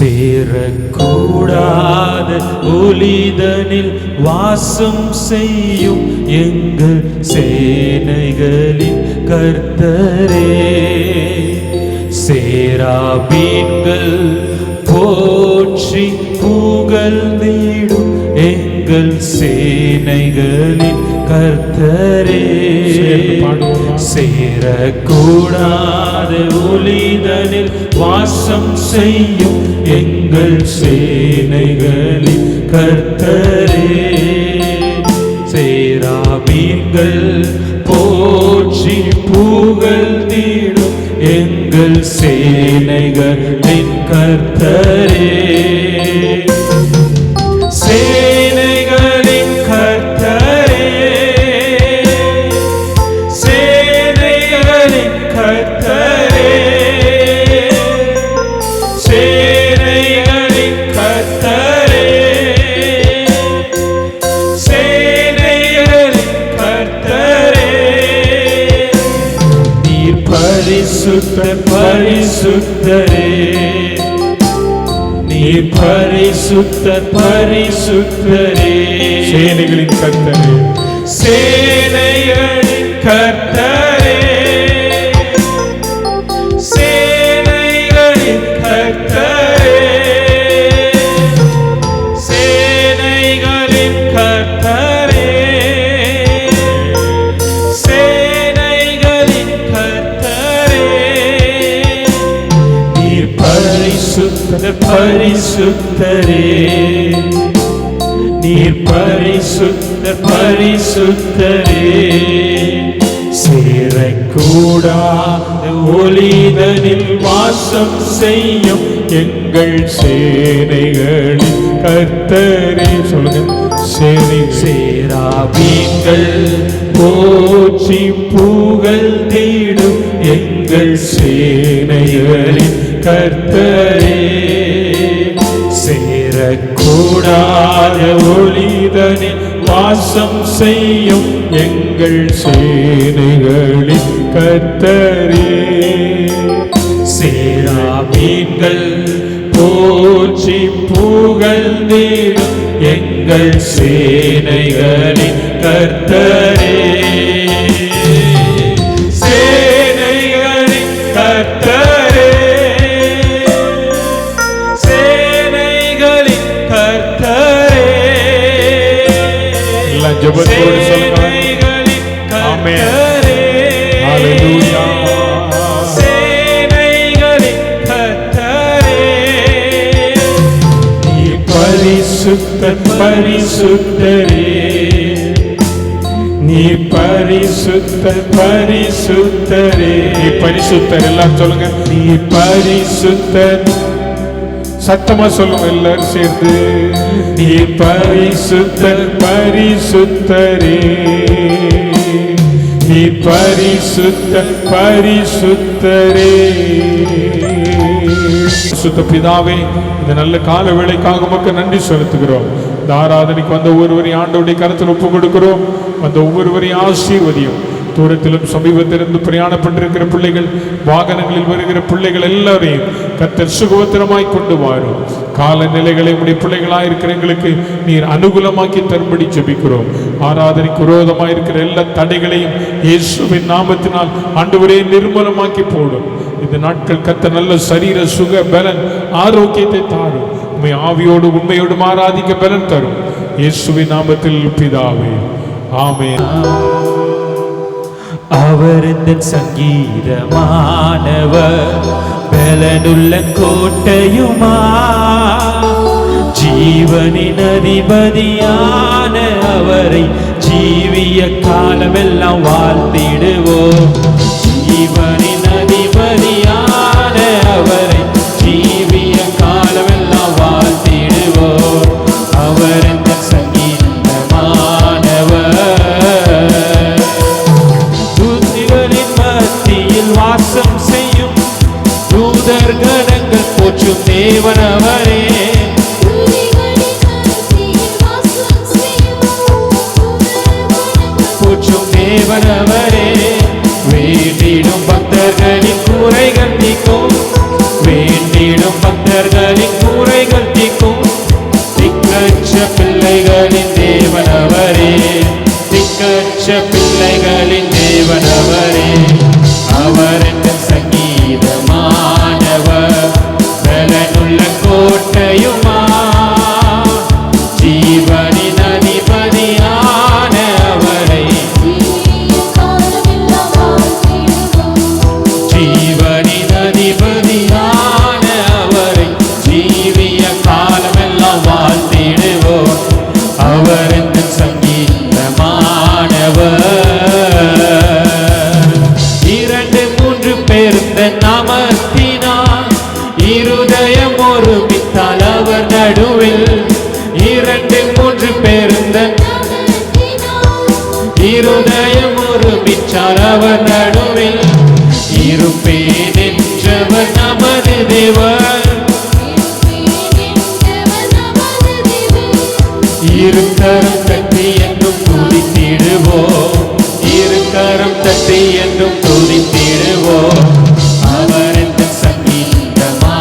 சேரக்கூடாத ஒளிதனில் வாசம் செய்யும் எங்கள் சேனைகளின் கர்த்தரே. சேராபீன்கள் போற்றி புகழ்ந்திடும் எங்கள் சேனைகளின் கர்த்தரே. சேரக்கூடாத ஒளிதனில் வாசம் செய்யும் எங்கள் சேனைகளின் கர்த்தரே. சேராபீன்கள் போற்றி புகழ்ந்திடும் எங்கள் சேனைகளின் கர்த்தரே. சேனைகளின் கர்த்தரே, சேனைகளின் கர்த்தரே, சேனைகளின் கர்த்தரே, சேனைகளின் கர்த்தரே. நீர் பரிசுத்தர் பரிசுத்தரே, நீர் பரிசுத்தர் பரிசுத்தரே. சேனைகளின் கர்த்தரே, சேனைகளின் கர்த்தரே, சேனைகளின் கர்த்தரே, சேனைகளின் கர்த்தரே, சேனைகளின் கர்த்தரே. நீர் பரிசுத்தர் பரிசுத்தரே, நீர் பரிசுத்தர் பரிசுத்தரே. சேரக்கூடாத ஒளிதனில் வாசம் செய்யும் எங்கள் சேனைகளின் கர்த்தரே. சொல்லுங்க. சேராபீன்கள் போற்றி புகழ்ந்திடும் எங்கள் சேனைகளின் கர்த்தரே. சேரக்கூடாத ஒளிதனில் வாசம் செய்யும் எங்கள் சேனைகளின் கர்த்தரே. சேராபீன்கள் போற்றி புகழ்ந்திடும் எங்கள் சேனைகளின் கர்த்தரே. சேனைகளின் கர்த்தரே, சேனைகளின் கர்த்தரே. எல்லாம் ஜெபத்தோடு சொல்லுங்க. ஆமென். ஹல்லேலூயா. சேனைகளின் கர்த்தரே. நீர் பரிசுத்தர் பரிசுத்தரே, நீர் பரிசுத்தர் பரிசுத்தரே. நீர் பரிசுத்தர். எல்லாம் சொல்லுங்க. நீர் பரிசுத்தர். சத்தமா சொல்லுங்க எல்லாரும் சேர்ந்து. நீர் பரிசுத்தர் பரிசுத்தரே, நீர் பரிசுத்தர் பரிசுத்தரே. சுத்த பிதாவே, இந்த நல்ல கால வேளைக்காக உமக்கு நன்றி செலுத்துகிறோம். இந்த ஆராதனைக்கு வந்த ஒவ்வொருவரையும் ஆண்டவருடைய கருத்தில் ஒப்பு கொடுக்கிறோம். வந்த ஒவ்வொருவரையும் ஆசீர்வதியும். தூரத்திலும் சமீபத்திலிருந்து பிரயாணப்பட்டிருக்கிற பிள்ளைகள், வாகனங்களில் வருகிற பிள்ளைகள் எல்லாரையும் கர்த்தர் சுகவத்திரமாய் கொண்டு வாரும். காலநிலைகளை உடைய பிள்ளைகளாக இருக்கிற எங்களுக்கு நீர் அனுகூலமாக்கி தரும்படி ஜெபிக்கிறோம். ஆராதனைக்கு விரோதமாக இருக்கிற எல்லா தடைகளையும் இயேசுவின் நாமத்தினால் ஆண்டவரே நிர்மூலமாக்கி போடும். இந்த நாட்கள் கர்த்தர் நல்ல சரீர சுக பலன் ஆரோக்கியத்தை தாரும். உண்மை ஆவியோடு உண்மையோடு ஆராதிக்க பலன் தரும். இயேசுவின் நாமத்தில் பிதாவே, ஆமென். அவர் சங்கீதமானவர், பலனுள்ள கோட்டையுமா, ஜீவனின் அதிபதியான அவரை ஜீவிய காலமெல்லாம் வாழ்த்திடுவோம். ஜீவனின் அதிபதியான அவரை ஜீவிய காலமெல்லாம் வாழ்த்திடுவோம். அவர் சங்கீதமானவர், தூதர்களின் மத்தியில் வாசம் செய்யும் தூதர்கணங்கள் போற்றும் தேவனவரே. போற்றும் தேவனவரே, வேண்டிடும் பக்தர்களின் குறைகள் நீக்கும் வேண்டிடும் பக்தர்களின் குறைகள் தீர்க்கும் திக்கற்ற பிள்ளைகளின் தேவனவரே, திக்கற்ற பிள்ளைகளின் தேவனவரே. அவர் என்ற சங்கீதமானவர், பலனுள்ள கோட்டையுமா, ஜீவனின் அதிபதியான அவரை, ஜீவனின் அதிபதியான அவரை ஜீவிய காலமெல்லாம் வாழ்த்திடுவோம். அவர் என்ற சங்கீதமானவர். இரண்டு மூன்று பேர் நாமத்தினால் இருதயம் ஒருமித்தால் அவர் நடுவில், இரண்டு மூன்று பேர் இருதயம் ஒருமித்தால் அவர் நடுவில் இருப்பேன் என்றவர் நமது தேவர். இருக்கரம் தட்டி என்றும் துதித்திடுவோம், இருக்கரம் தட்டி என்றும் துதித்திடுவோம். அவர் என்ற சங்கீதமானவர்,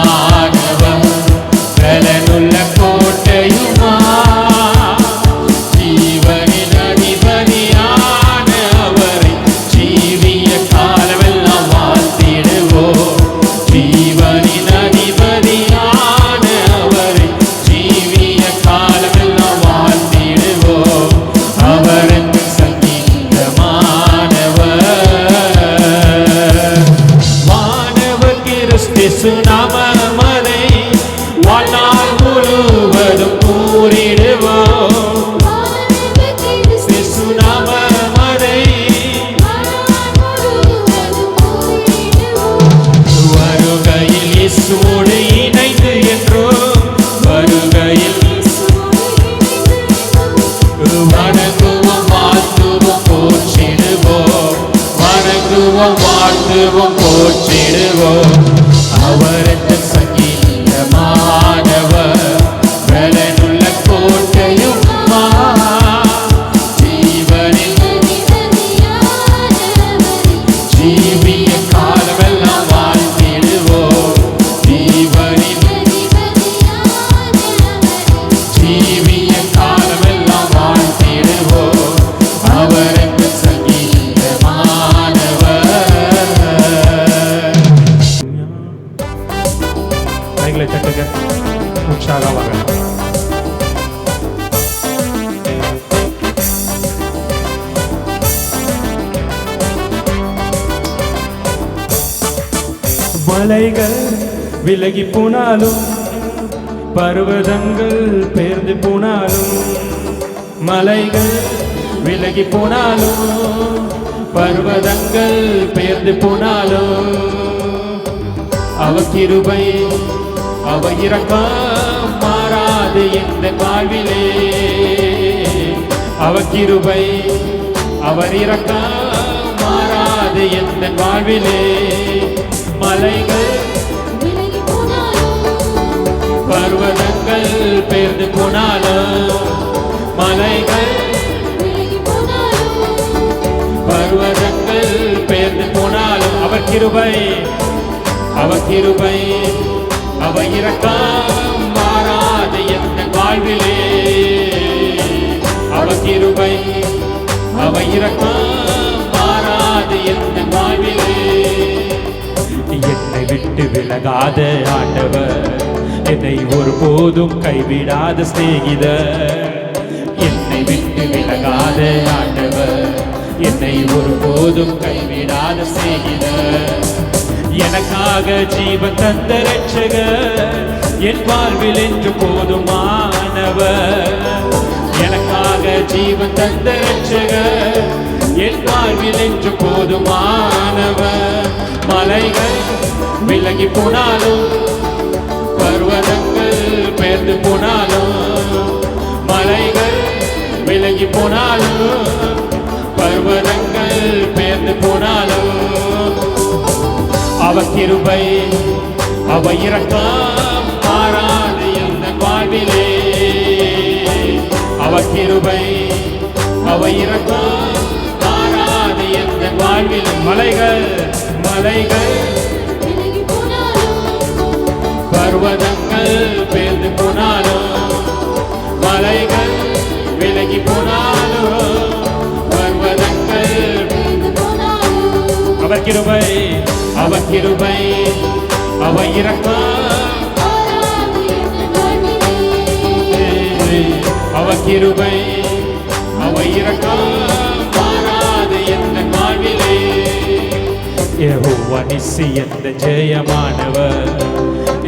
பலனுள்ள கோட்டையுமா, ஜீவனின் அதிபதியான அவரை ஜீவிய காலமெல்லாம் வாழ்த்திடுவோம். ஜீவனின் அதிபதியான அவரை ஜீவிய காலமெல்லாம் வாழ்த்திடுவோம். அவர் என்ற சங்கீதமானவர். வானவர் கிறிஸ்து நாமமதை வாழ்நாள் முழுவதும் கூறிடுவோம். கிறிஸ்து நாமமதை வருகையில் இயேசுவோடு இணைந்து என்றோ, வருகையில் வணங்குவோம் வாழ்த்துவோம் போற்றிடுவோம், வணங்குவோம் வாழ்த்துவோம் போற்றிடுவோம். அவர் என்ற சங்கீதமானவர், பலனுள்ள கோட்டையுமா, ஜீவனின் ஜீவிய காலமெல்லாம் வாழ்த்திடுவோம். ஜீவனின் ஜீவிய காலமெல்லாம் வாழ்த்திடுவோம். அவர் என்ற சங்கீதமானவர். கைகளை தட்டுங்க உற்சாகமாக. மலைகள் விலகி போனாலும், பர்வதங்கள் பெயர்ந்து போனாலும், மலைகள் விலகி போனாலும், பர்வதங்கள் பெயர்ந்து போனாலும், அவர் கிருபை அவர் இரக்கம் மாறாது இந்த வாழ்விலே. அவர் கிருபை அவர் இரக்கம் மாறாது இந்த வாழ்விலே. மலைகள் பர்வதங்கள் பெயர்ந்து போனாலும், மலைகள் பர்வதங்கள் பெயர்ந்து போனாலும், அவர் கிருபை அவர் கிருபை அவர் இரக்கம் மாறாது எந்த வாழ்விலே. அவர் கிருபை அவர் இரக்கம் மாறாது எந்த வாழ்விலே. என்னை விட்டு விலகாத ஆண்டவர், என்னை ஒருபோதும் கைவிடாத சிநேகிதர். என்னை விட்டு விலகாத ஆண்டவர், என்னை ஒருபோதும் கைவிடாத சிநேகிதர். எனக்காக ஜீவன் தந்த ரட்சகர், என் வாழ்வில் என்று போதுமானவர். எனக்காக ஜீவன் தந்த ரட்சகர், என் வாழ்வில் என்று போதுமானவர். மலைகள் விலகி போனாலும், பர்வதங்கள் பெயர்ந்து போனாலும், மலைகள் விலகி போனாலும், பர்வதங்கள் பெயர்ந்து போனாலும், அவர் கிருபை அவர் இரக்கம் மாறாது எந்த வாழ்விலே. அவர் கிருபை அவர் இரக்கம் மாறாது எந்த வாழ்வில். மலைகள் மலைகள் பர்வதங்கள் பேர்ந்து போனாலும் மலைகள் விலகி போனாலும் பர்வதங்கள் அவர் கிருபை அவர் கிருபை அவர் இரக்கம் அவர் கிருபை அவர் இரக்கம் மாறாது எந்த வாழ்விலே யெகோவா நிசி எந்த ஜெயமானவர்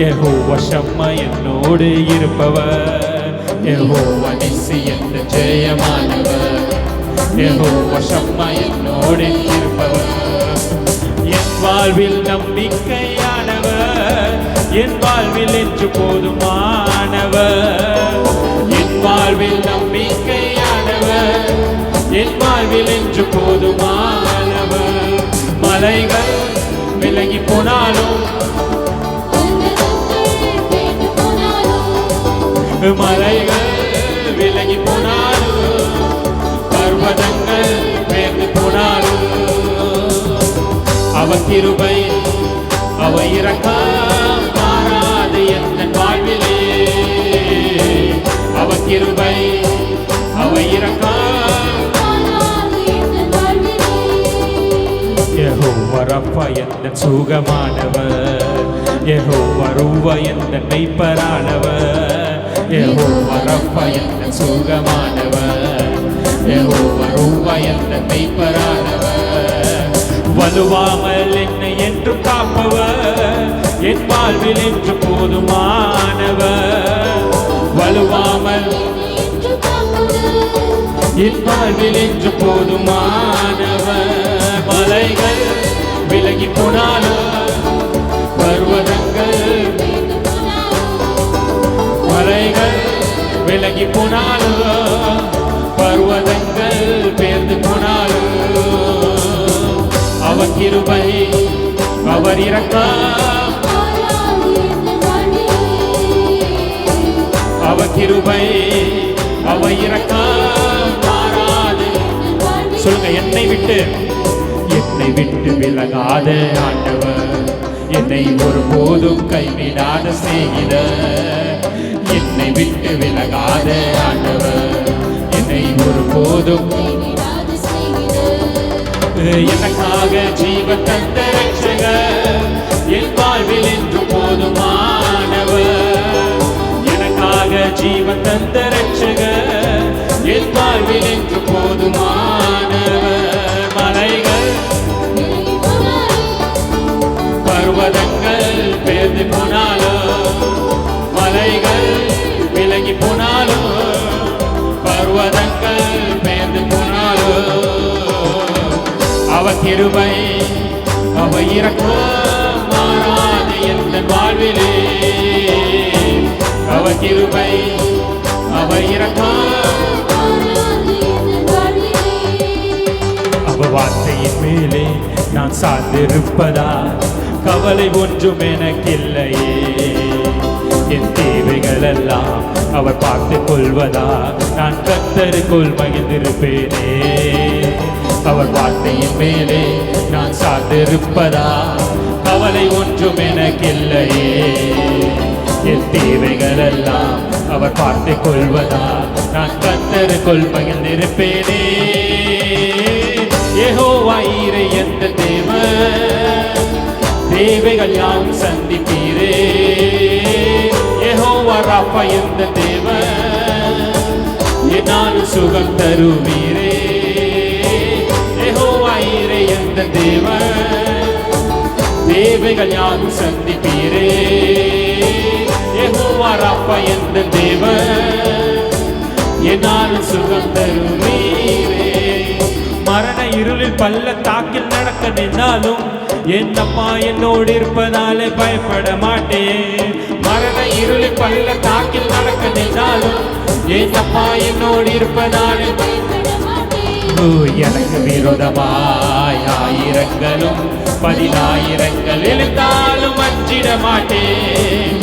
யெகோவா ஷம்மா என்னோடு இருப்பவர் யெகோவா நிசி எந்த ஜெயமானவர் யெகோவா ஷம்மா என்னோடு இருப்பவர் என் வாழ்வில் நம்பிக்கையானவர் என் வாழ்வில் என்று போதுமானவர் என் வாழ்வில் நம்பிக்கையானவர் என் வாழ்வில் என்று போதுமானவர் மலைகள் விலகி போனாலும் மலைகள் விலகி போனாலும் பர்வதங்கள் பேர்ந்து போனாலும் அவர் கிருபை அவர் இரக்கம் மாறாது எந்த வாழ்விலே அவர் கிருபை அவர் இரக்கம் யெகோவா ரப்பா எந்த சுகமானவர் யெகோவா ரூவா எந்த மெய்ப்பரானவர் யெகோவா ரப்பா எந்த சுகமானவர் யெகோவா ரூவா எந்த மெய்ப்பரானவர் வலுவாமல் என்னை என்று காப்பவர் என் வாழ்வில் என்று போதுமானவர் வலுவாமல் என் வாழ்வில் என்று போதுமானவர் மலைகள் விலகி போனாலும் பர்வதங்கள் மலைகள் விலகி போனாலும் பர்வதங்கள் பேர்ந்து போனாலும் அவர் கிருபை அவர் இரக்கம் அவர் கிருபை அவர் இரக்கம் மாறாது சொல்லுங்க என்னை விட்டு விலகாத ஆண்டவர் என்னை ஒருபோதும் கைவிடாத செய்கிறார் என்னை விட்டு விலகாத ஆண்டவர் என்னை ஒருபோதும் எனக்காக ஜீவ தந்த ரட்சகர் என் வாழ்வில் என்று போதுமானவர் எனக்காக ஜீவ தந்த ரட்சகர் என் வாழ்வில் என்று போதுமானவர் மலைகள் பர்வதங்கள் பேர்ந்து போனாலும் மலைகள் விலகி போனாலும் பர்வதங்கள் பேர்ந்து போனாலும் அவர் கிருபை அவர் இரக்கம் மாறாது எந்த வாழ்விலே அவர் கிருபை அவர் இரக்கம் அவர் வார்த்தையின் மேலே நான் சார்ந்திருப்பதா கவலை ஒன்றும் எனக்கில்லையே என் தேவைகள் எல்லாம் அவர் பார்த்து கொள்வதா நான் கர்த்தருக்குள் மகிழ்ந்திருப்பேனே அவர் வார்த்தையின் மேலே நான் சார்ந்திருப்பதா கவலை ஒன்றும் எனக்கில்லையே என் தேவைகள் எல்லாம் அவர் பார்த்து கொள்வதா நான் கர்த்தருக்குள் மகிழ்ந்திருப்பேனே யெகோவா ஈரே எந்த தேவைகள் யாவும் சந்திப்பீரே யெகோவா ராப்பா எந்த என்னாலும் சுகம் தருவீரே யெகோவா ஈரே எந்த தேவைகள் யாவும் சந்திப்பீரே யெகோவா ராப்பா எந்த என்னாலும் சுகம் தருவீரே மரண இருளில் பள்ளத்தாக்கில் நடக்க நின்னாலும் என் அப்பா என்னோடு இருப்பதாலே பயப்பட மாட்டேன் மரண இருளில் பள்ளத்தாக்கில் நடக்க நின்னாலும் என் அப்பா என்னோடு இருப்பதாலே எனக்கு விரோதமாய் ஆயிரங்களும் 10,000 எழுந்தாலும் அஞ்சிட மாட்டேன்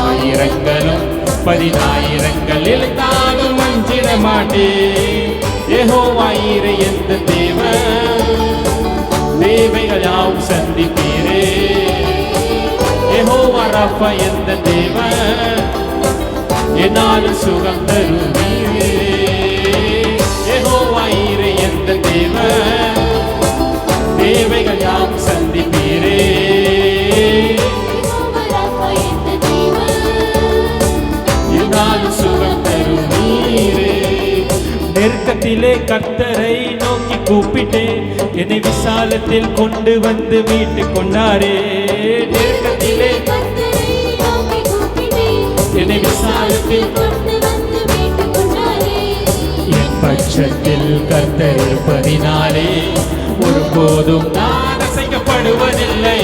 ஆயிரங்களும் 10,000 எழுந்தாலும் அஞ்சிட மாட்டேன் யெகோவா ஈரே எந்த தேவைகள் யாவும் சந்திப்பீரே யெகோவா ராஃபா எந்த தேவன் என்னாலும் சுகம் தருவீரே. யெகோவா ஈரே எந்த தேவன் தேவைகள் யாம் சந்திப்பீரே. என்னாலும் சுகம் தருவீரே. நெருக்கத்திலே கர்த்தரை நோக்கி கூப்பிட்டேன், என்னை விசாலத்தில் கொண்டு வந்து மீட்டு கொண்டாரே. நெருக்கத்திலே என்னை விசாலத்தில் கொண்டு வந்து மீட்டு கொண்டாரே. என் பட்சத்தில் கர்த்தர் இருப்பதினாலே ஒருபோதும் நான் அசைக்கப்படுவதில்லை.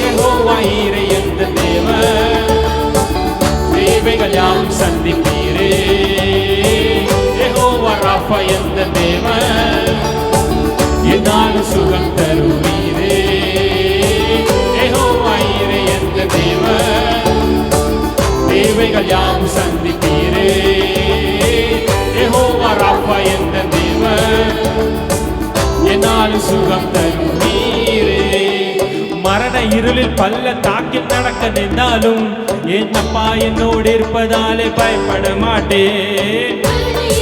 யெகோவா ஈரே எந்த தேவன் தேவைகள் யாம் சந்திப்பீரே. யெகோவா ராஃபா எந்த தேவன் என்னாலும் சுகம் தருவீரே. யெகோவா ஈரே எந்த தேவன் தேவைகள் யாம் சந்திப்பீரே. யெகோவா ராஃபா எந்த தேவன் என்னாலும் சுகம் தருவீரே. மரண இருளில் பல்ல தாக்கில் நடக்க நின்றாலும் என் அப்பா என்னோடு இருப்பதாலே பயப்பட மாட்டேன்.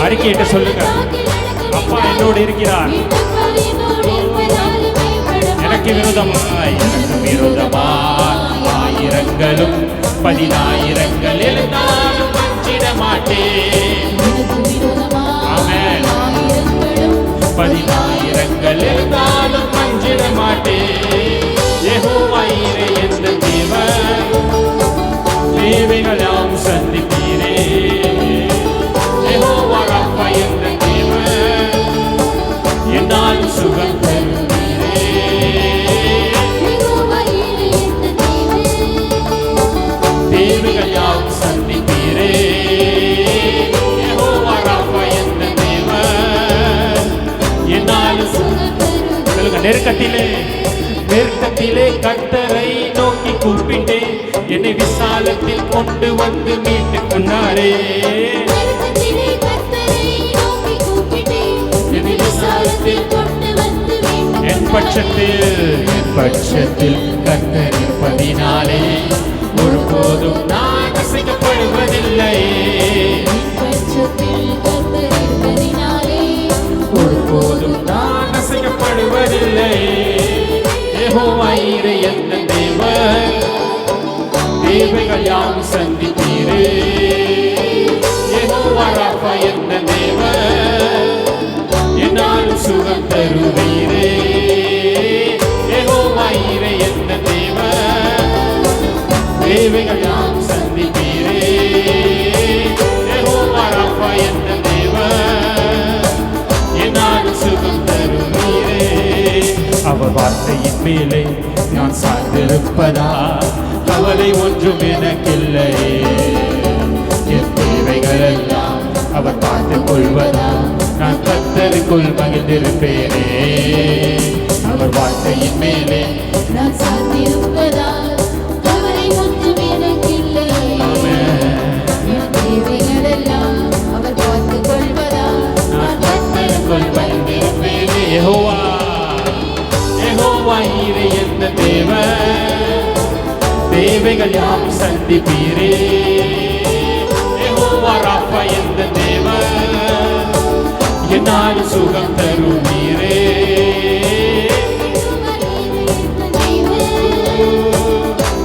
அறிக்கையிட்ட சொல்லுங்க, அப்பா என்னோடு இருக்கிறார். எனக்கு விரோதமாய் ஆயிரங்களும் 10,000 எழுந்தாலும் வஞ்சிட மாட்டேன். ஆமென். 10,000 எழுந்தாலும் வஞ்சிட மாட்டேன். யெகோவா ஈரே எந்த தேவன் தேவைகள் யாம் சந்திப்பீரே. யெகோவா ராஃபா எந்த தேவன் என்னால் சுகம் தருவீரே. தேவைகள் யாம் சந்திப்பீரே. யெகோவா ராஃபா எந்த தேவன் என்னால் சுகம் தருவீரே. நெருக்கத்திலே கர்த்தரை நோக்கி கூப்பிட்டேன், என்னை விசாலத்தில் கொண்டு வந்து மீட்டு கொண்டாரே. என் பட்சத்தில் கர்த்தர் இருப்பதினாலே ஒருபோதும் நான் அசைக்கப்படுவதில்லை. ஒருபோதும் நான் அசைக்கப்படுவதில்லை. யெகோவா ஈரே எந்த தேவன் தேவைகள் யாம் சந்திப்பீரே. யெகோவா ராஃபா எந்த தேவன் என்னாலும் சுகம் தருவீரே. யெகோவா ஈரே எந்த தேவன் தேவைகள் யாம் சந்திப்பீரே. யெகோவா ராஃபா எந்த தேவன் என்னாலும் சுகம் தருவீரே. அவர் வார்த்தையின் மேலே நான் சார்ந்திருப்பதா கவலை ஒன்றும் எனக்கில்லை. என் தேவைகள் எல்லாம் அவர் பார்த்துக் கொள்வதா நான் கர்த்தருக்குள் மகிழ்ந்திருப்பேனே. அவர் வார்த்தையின் மேலே நான் சார்ந்திருப்பதா கவலை ஒன்றும் எனக்கில்லை. என் தேவைகள் எல்லாம் அவர் பார்த்துக் கொள்வதா நான் கர்த்தருக்குள் மகிழ்ந்திருப்பேனே. யெகோவா ஈரே எந்த தேவன் தேவைகள் யாம் சந்திப்பீரே. யெகோவா ராஃபா எந்த தேவன் என்னால் சுகம் தருவீரே.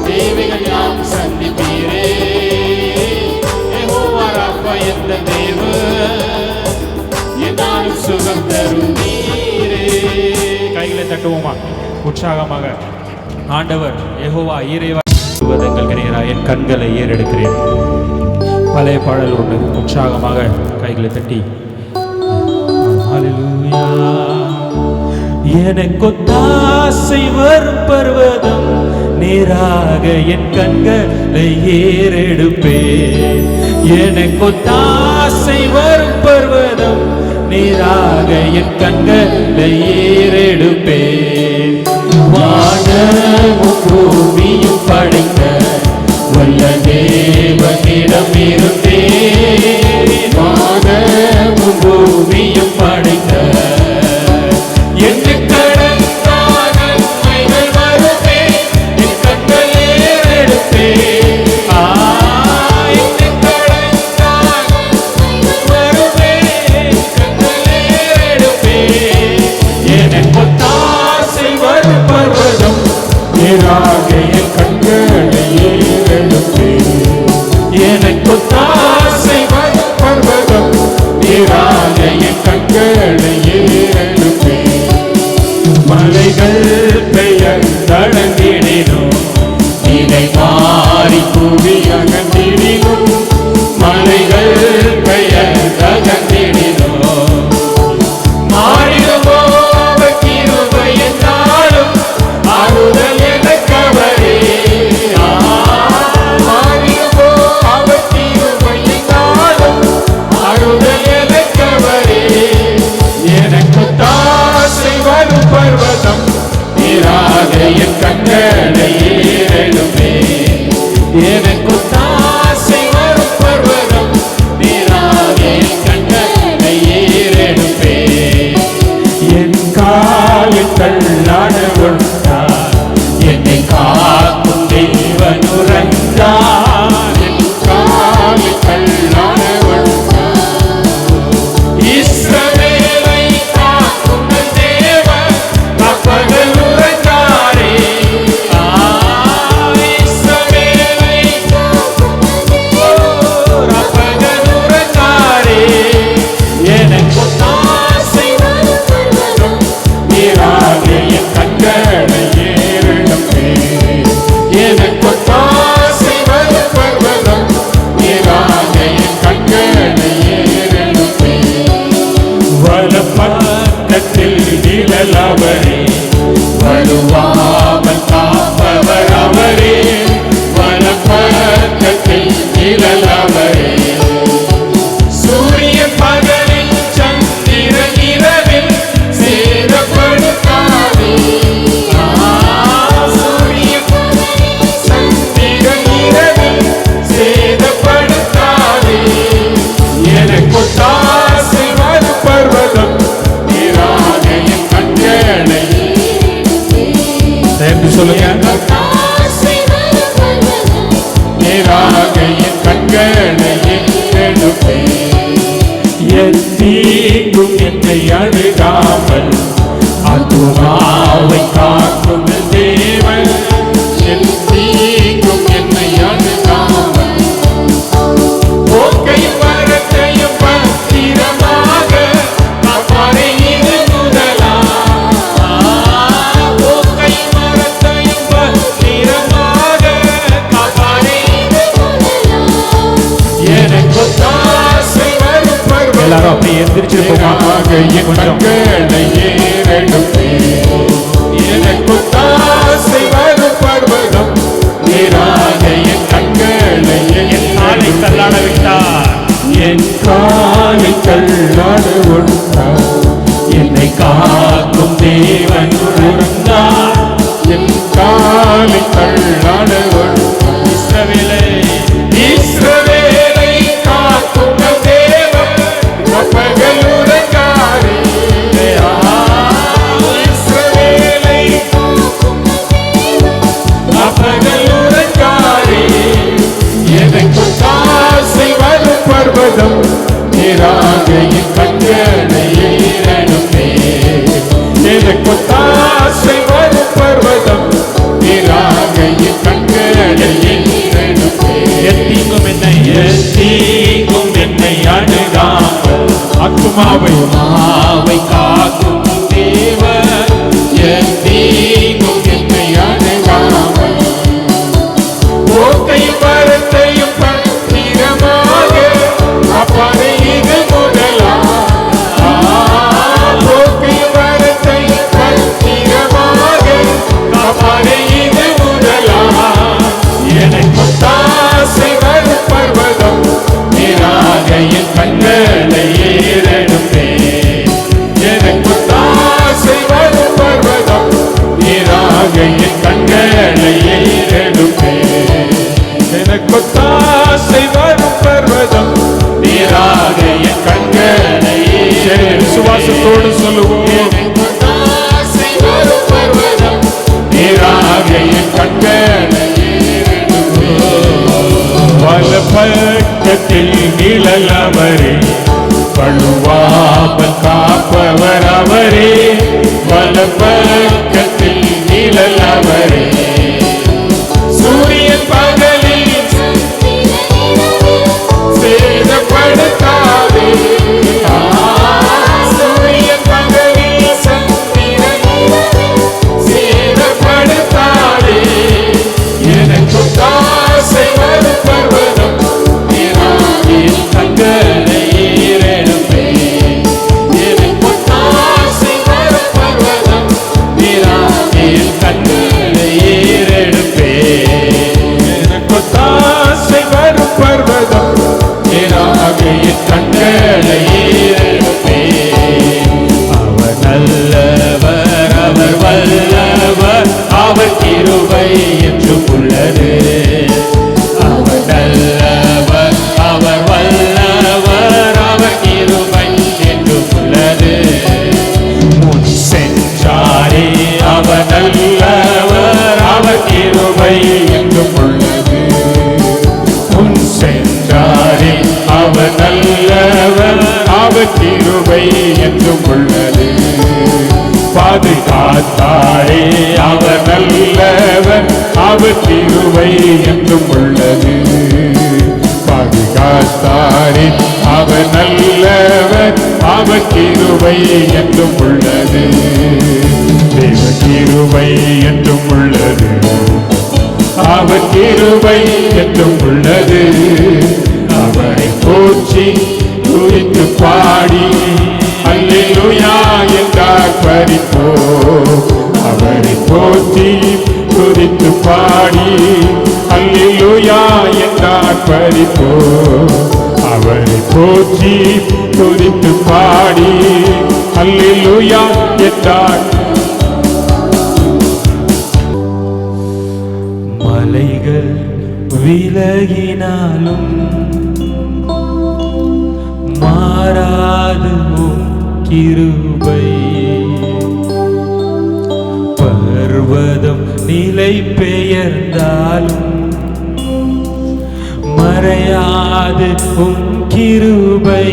தேவைகள் யாம் சந்திப்பீரே. யெகோவா ராஃபா எந்த தேவன் என்னால் சுகம் தருவீரே. கைகளை தட்டுவோமா உற்சாகமாக. ஆண்டவர் யெகோவா ஈரேவா என் கண்களை ஏறெடுக்கிறேன். பழைய பாடல் ஒன்று உற்சாகமாக கைகளை தட்டி ஹல்லேலூயா. எனக்கொத்தாசை வரும் பர்வதம் நேராக என் கண்களை ஏறெடுப்பேன். எனக்கொத்தாசை வரும் பர்வதம் நேராக என் கண்களை ஏறெடுப்பேன். வானமும் பூமியும் படைத்த வல்ல தேவனிடம் இருந்தேன். வானமும் பூமியும் படைத்த பக்கத்தில் நிழல் அவரே, வலுவாமல் காப்பவர் அவரே, வலப்பக்கத்தில் நிழல் அவரே. சூரியன் பகலில் சந்திரன் இரவில் சேதப்படுத்தாதே. சூரியன் சந்திரன் இரவில் சேதப்படுத்தாதே. எனக்கு தாசை வரும் பர்வதம் நீராக என் கண்களை. சேர்ந்து சொல்லுங்க. நீராக என் கண்களை எடுப்பே. என் தீங்கும் என்னை அணுகாமல் ஆத்துமாவை காக்கும் தேவன். என் தீங்கும் என்னை அணுகாமல் போக்கை மரத்தையும் பத்திரமாக காப்பாரே இது முதலா. போக்கை மரத்தையும் பத்திரமாக காப்பாரே இது முதலா. எனக்கு தாசை வரும் பர்வதம். எல்லாரும் அப்படியே எந்திரிச்சிருப்போமா? என் கண்களை ஏறெடுப்பே. எனக்கு தாசை வரும் பர்வதம் நீராக என் கண்களை. என் காலை தள்ளாட விட்டார், என் காலை தள்ளாட விட்டார். என்னை காக்கும் தேவன் உறந்தார், என் காலை தள்ளாட விட்டார். இஸ்ரவேலை காக்கும் தேவன் பகல் உறங்காரே. இஸ்ரவேலை பகல் உறங்காரே. எனக்கு தாசை வரும் பர்வதம் நீராக என் கண்களை ஏறெடுப்பே. எனக்கு தாசை வரும் பர்வதம் நீராக என் கண்களை ஏறெடுப்பே. எத்தீங்கும் என்னை அணுகாமல் ஆத்துமாவை காக்கும் தேவன். எத்தீங்கும் என்னை அணுகாமல் போக்கை மரத்தையும் பத்திரமாக காப்பாரே இது முதலா. போக்கை மரத்தையும் பத்திரமாக காப்பாரே இது முதலா. எனக்கு தாசை வரும் பர்வதம் நீராக என் கண்களை ஏறெடுப்பே. எனக்கு தாசை வரும் பர்வதம் நீராக என் கண்களை ஏறெடுப்பே. எனக்கு தாசை வரும் பர்வதம் நீராக என் கண்களை. விசுவாசத்தோடு சொல்லுவோம். எனக்கு தாசை வரும் பர்வதம் நீராக என் கண்களை ஏறெடுப்பே. வலப்பக்கத்தில் நிழல் அவரே, வலுவாமல் காப்பவர் அவரே, வலப்பக்கத்தில் நிழல் அவரே. சூரியன் பகலில் சேதப்படுத்தாதே. சூரியன் பகலில் சேதப்படுத்தாதே. எனக்கு தாசை வரும் பர்வதம் நீராக என் கண்களை ஏறெடுப்பே. எனக்கு தாசை வரும் பர்வதம் நீராக என் கண்களை ஏறெடுப்பே. எனக்கு தாசை வரும் பர்வதம் நீராக என் கண்களை ஏறெடுப்பே. அவர் நல்லவர், அவர் வல்லவர், அவர் கிருபை என்றும் உள்ளது. அவர் நல்லவர், அவர் வல்லவர், அவர் கிருபை என்றும் உள்ளது. முன் சென்றாரே அவர் நல்லவர், அவர் கிருபை என்றும் உள்ளது. முன் சென்றாரே அவர் நல்லவர், அவர் கிருபை என்றும் உள்ளது. பாதுகாத்தாரே அவர் நல்லவர், அவர் கிருபை என்றும் உள்ளது. பாதுகாத்தாரே அவர் நல்லவர், அவர் கிருபை என்றும் உள்ளது. தேவ கிருபை என்றும் உள்ளது, அவர் கிருபை என்றும் உள்ளது. அவரை போற்றி துதித்து பாடி அல்லேலூயா ஆர்ப்பரிப்போம். அவரை போற்றி துதித்து பாடி அல்லேலூயா என்று ஆர்ப்பரிப்போம். அவரை போற்றி துதித்து பாடி அல்லேலூயா என்றார். மலைகள் விலகினாலும் மாறாது உம் கிருபை, பர்வதம் நிலை பெயர்ந்தாலும் மறையாது உம் கிருபை.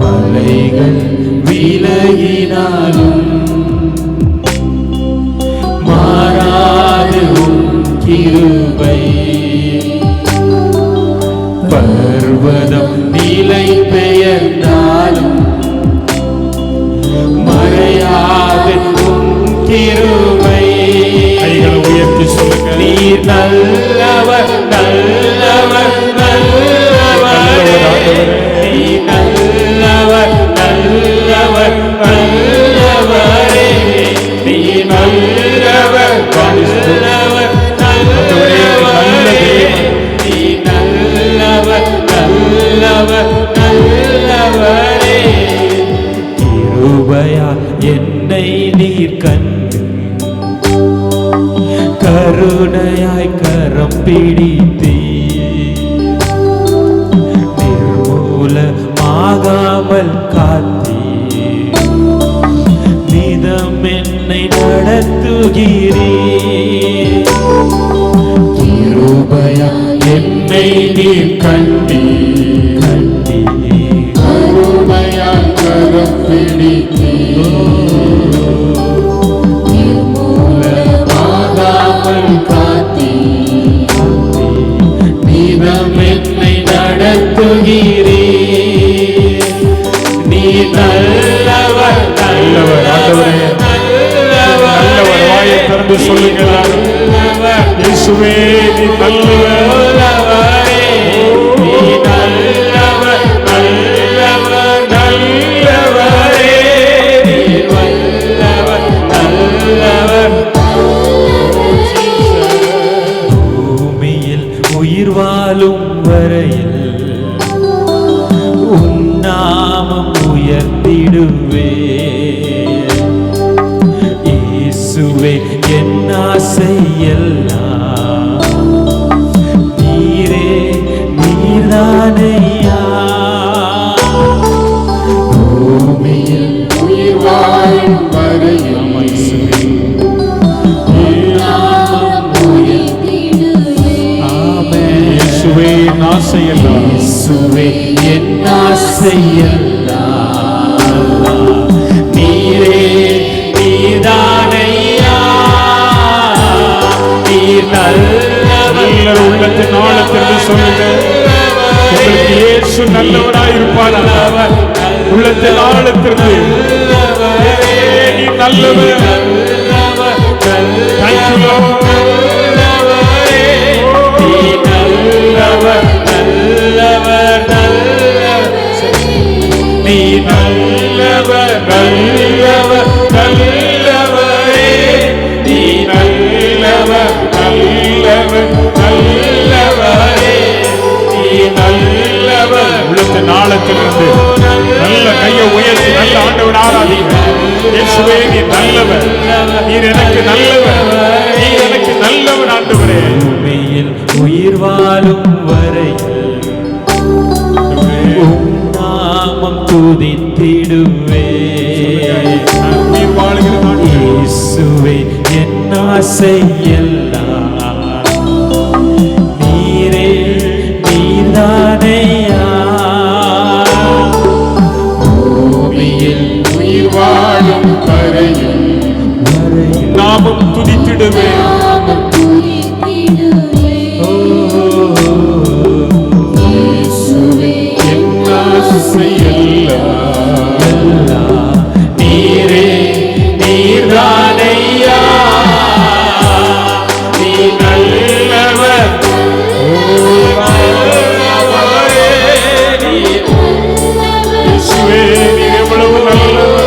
மலைகள் விலகினாலும் மாறாது உம் கிருபை, பர்வதம் நிலை பெயர்ந்தாலும் மறையாது உம் கிருபை. கைகளை உயர்த்தி சொல்லுங்க. நீர் நல்லவர் நல்லவர் நல்லவர், நீர் நல்லவர் நல்லவர் நல்லவரே, நீர் நல்லவர் நல்லவர் நல்லவரே, நீர் நல்லவர் நல்லவர் நல்லவரே. கிருபையா என்னை நீர் கண்டு கருணையாய் கரம் பிடித்தே, நிர்மூலமாகாமல் காத்தே, நிதம் என்னை நடத்துகிறே. கிருபையா என்னை நீர் கண்டே கண்டே, கருணையாய் கரம் பிடித்தே, நிர்மூலமாகாமல் காத்தே, நிதம் என்னை நடத்துகிறே. நீ நல்லவர் நல்லவர். ஆண்டவரே நல்லவர். வாயை திறந்து சொல்லுங்க. இயேசுவே நீ நல்லவர். நீ நல்லவர் நல்லவர் நல்லவரே, நீ வல்லவர் நல்லவர். பூமியில் உயிர் வாழும் வரையில் உம் நாமம் உயர்த்திடுவே. இயேசுவே என் ஆசையெல்லாம் நீரே நீர்தானையா. பூமியில் உயிர் வாழும் வரையில் இயேசுவே என் ஆசையெல்லாம், இயேசுவே என் ஆசையெல்லாம் நீரே நீர்தானையா. நீர் நல்லவர். உள்ளத்தின் ஆழத்திலிருந்து சொல்லுங்க. உங்களுக்கு இயேசு நல்லவராய் இருப்பார். உள்ளத்தின் ஆழத்திலிருந்து நீ நல்லவர். Thank you, Lord. நீ நல்லவர் நல்லவர் நல்லவரே, நீ நல்லவர் நல்லவர் நல்லவரே, நீ நல்லவர். உள்ளத்தின் ஆழத்திலிருந்து நல்ல கையை உயர்த்தி நல்ல ஆண்டவர் ஆராதிங்க. இயேசுவே நீ நல்லவர். நீர் எனக்கு நல்லவர். நீர் எனக்கு நல்லவர் ஆண்டவரே. பூமியில் உயிர் வாழும் வரையில் உம் நாமம் துதித்திடுவே. நீர் வாழுகிற நாட்டில் இயேசுவே என் ஆசையெல்லாம் நீரே நீர்தானையா. பூமியில் உயிர் வாழும் வரையில் நாமும் துதித்திடுவே. நீரே நீர்தானையா. நீ நல்லவர் இயேசுவே நீர் எவ்வளவு நல்லவர்.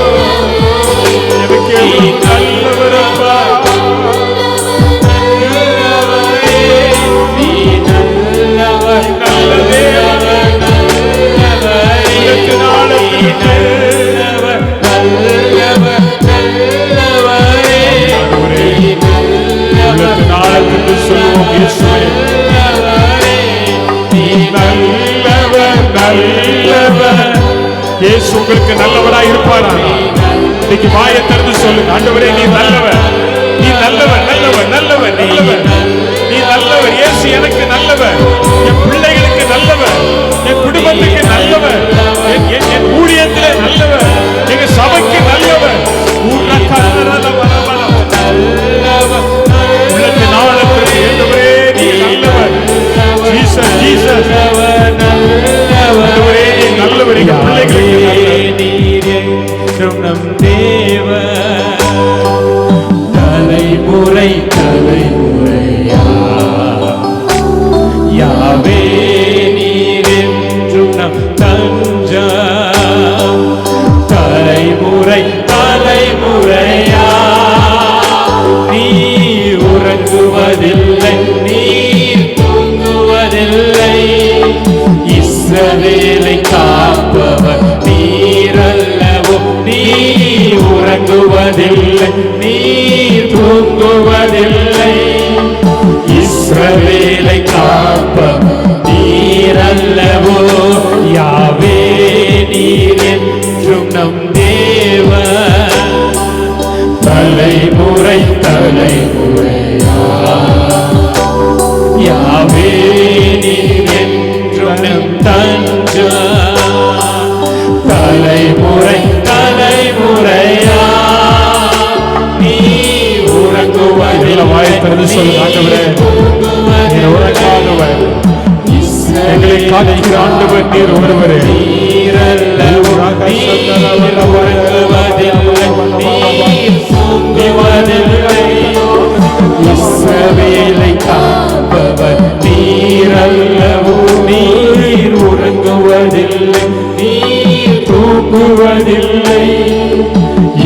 சொல்லுவோம், இயேசுவே நீ நல்லவர், நல்லவர். இயேசு உங்களுக்கு நல்லவராய் இருப்பாரா? இன்னைக்கு வாயை திறந்து சொல்லுங்க, ஆண்டவரே நீ நல்லவர், நீ நல்லவர், நல்லவர், நல்லவர், நல்லவர், நீ நல்லவர். இயேசு எனக்கு நல்லவர், என் பிள்ளைகளுக்கு நல்லவர், என் குடும்பத்துக்கு நல்லவர், என் ஊழியத்திலே நல்லவர், எங்க சபைக்கு நல்லவர். உள்ளத்தின் ஆழத்திற்கு ஆண்டவரே நீ நல்லவர். ஜீசஸ், ஜீசஸ், ஆண்டவரே நீ நல்லவர், எங்க பிள்ளைகளுக்கு நல்லவர். நம் தேவன் தலைமுறை தலைமுறையா யாவே நீர் என்றும் நம் தஞ்சம். தலைமுறை தலைமுறையா நீ உறங்குவதில்லை, நீர் தூங்குவதில்லை. இஸ்ரவேலை காப்பவர் நீரல்லவோ, நீ உறங்குவதில்லை, நீர் தூங்குவதில்லை. இஸ்ரவேலை காப்பவர் நீரல்லவோ, யாவே நீர் என்றும் நம் தேவன். தலைமுறை தலைமுறையா யாவே நீர் என்றும் நம் தஞ்சம். தலைமுறை தலைமுறையா நீ உறங்குவதில்லை, வாயை திறந்து சொல்லுங்க, ஆண்டவரே நீர் உறங்காதவர், எங்களை காக்கிற ஆண்டவர் நீர் ஒருவரே. நீரல்லவோ, நீர் உறங்குவதில்லை, நீர் தூங்குவதில்லை. இஸ்ரவேலை காப்பவர் நீரல்லவோ, நீர் உறங்குவதில்லை, நீர் தூங்குவதில்லை.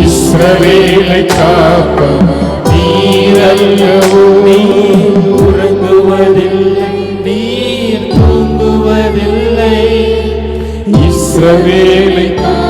இஸ்ரவேலை காப்பவர் நீரல்லவோ, நீர் உறங்குவதில்லை, நீர் தூங்குவதில்லை. இஸ்ரவேலை காப்பவர்